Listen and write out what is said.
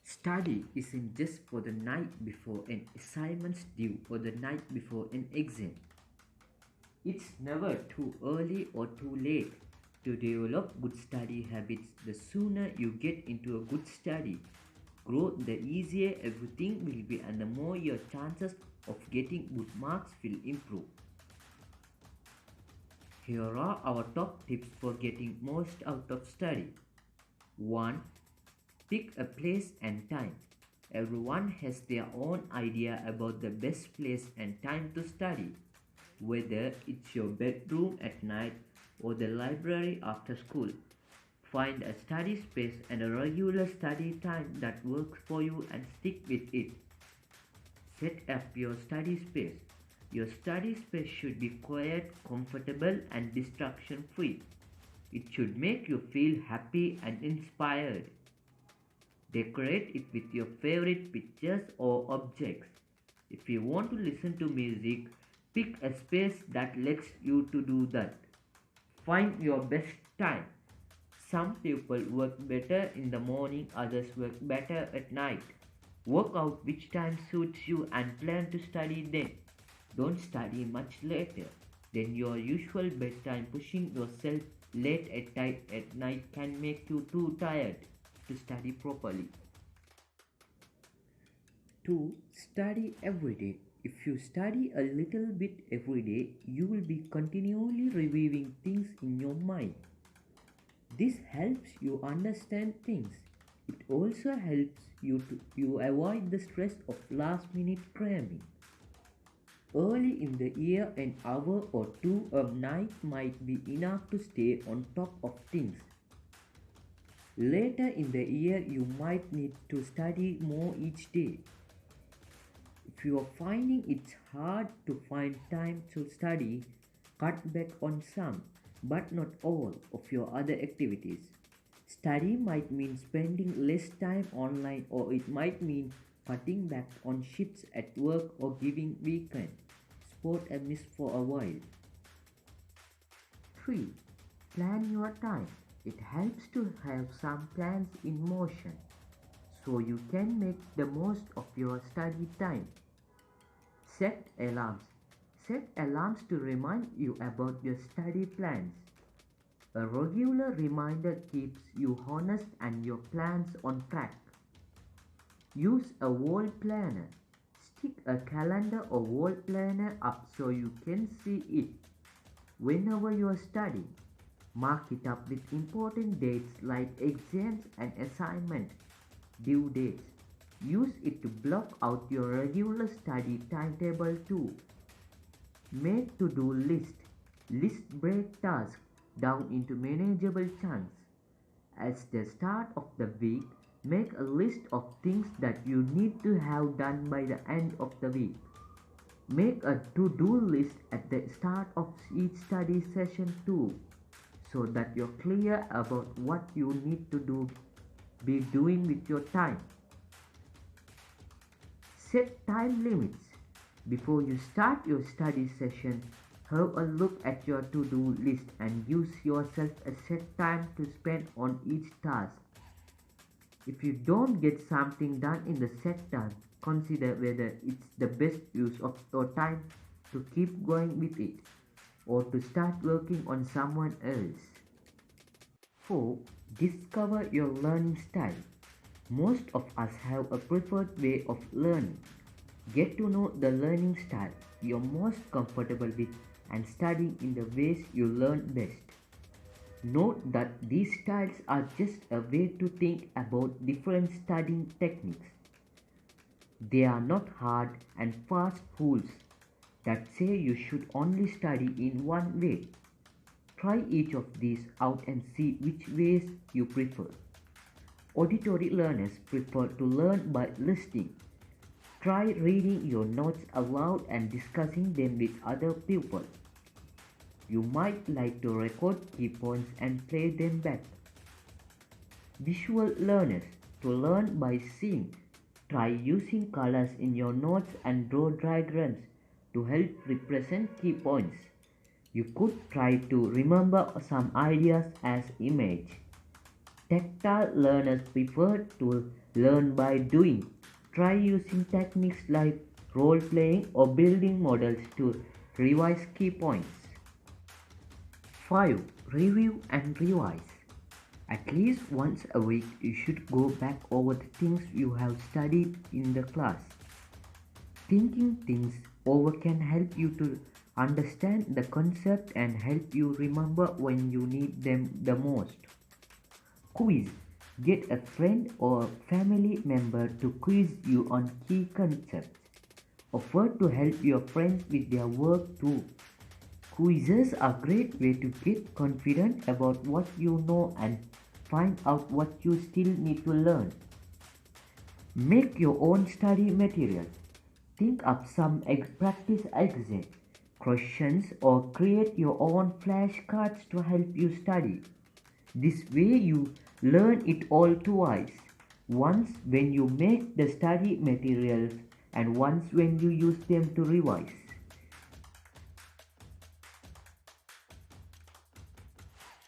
Study isn't just for the night before an assignment's due or the night before an exam. It's never too early or too late to develop good study habits. The sooner you get into a good study growth, the easier everything will be and the more your chances of getting good marks will improve. Here are our top tips for getting most out of study. 1. Pick a place and time. Everyone has their own idea about the best place and time to study, whether it's your bedroom at night or the library after school. Find a study space and a regular study time that works for you and stick with it. Set up your study space. Your study space should be quiet, comfortable, and distraction free. It should make you feel happy and inspired. Decorate it with your favorite pictures or objects. If you want to listen to music, pick a space that lets you to do that. Find your best time. Some people work better in the morning, others work better at night. Work out which time suits you and plan to study then. Don't study much later than your usual bedtime. Pushing yourself late at night can make you too tired to study properly. 2. Study every day. If you study a little bit every day, you will be continually reviewing things in your mind. This helps you understand things. It also helps you avoid the stress of last minute cramming. Early in the year, an hour or two a night might be enough to stay on top of things. Later in the year, you might need to study more each day. If you are finding it hard to find time to study, cut back on some, but not all, of your other activities. Study might mean spending less time online, or it might mean cutting back on shifts at work or giving weekend sport a miss for a while. 3. Plan your time. It helps to have some plans in motion so you can make the most of your study time. Set alarms. Set alarms to remind you about your study plans. A regular reminder keeps you honest and your plans on track. Use a wall planner. Stick a calendar or wall planner up so you can see it whenever you are studying. Mark it up with important dates like exams and assignment due dates. Use it to block out your regular study timetable too. Make to-do list. List break tasks down into manageable chunks. At the start of the week, make a list of things that you need to have done by the end of the week. Make a to-do list at the start of each study session too, so that you're clear about what you need to be doing with your time. Set time limits. Before you start your study session, have a look at your to-do list and use yourself a set time to spend on each task. If you don't get something done in the set time, consider whether it's the best use of your time to keep going with it or to start working on someone else. 4. Discover your learning style. Most of us have a preferred way of learning. Get to know the learning style you're most comfortable with and study in the ways you learn best. Note that these styles are just a way to think about different studying techniques. They are not hard and fast rules that say you should only study in one way. Try each of these out and see which ways you prefer. Auditory learners prefer to learn by listening. Try reading your notes aloud and discussing them with other people. You might like to record key points and play them back. Visual learners to learn by seeing. Try using colors in your notes and draw diagrams to help represent key points. You could try to remember some ideas as images. Tactile learners prefer to Learn by doing. Try using techniques like role playing or building models to revise key points. 5. Review and revise. At least once a week, you should go back over the things you have studied in the class. Thinking things over can help you to understand the concept and help you remember when you need them the most. Quiz. Get a friend or family member to quiz you on key concepts. Offer to help your friends with their work too. Quizzes are a great way to get confident about what you know and find out what you still need to learn. Make your own study material. Think up some practice exam questions or create your own flashcards to help you study. This way you learn it all twice. Once when you make the study materials and once when you use them to revise.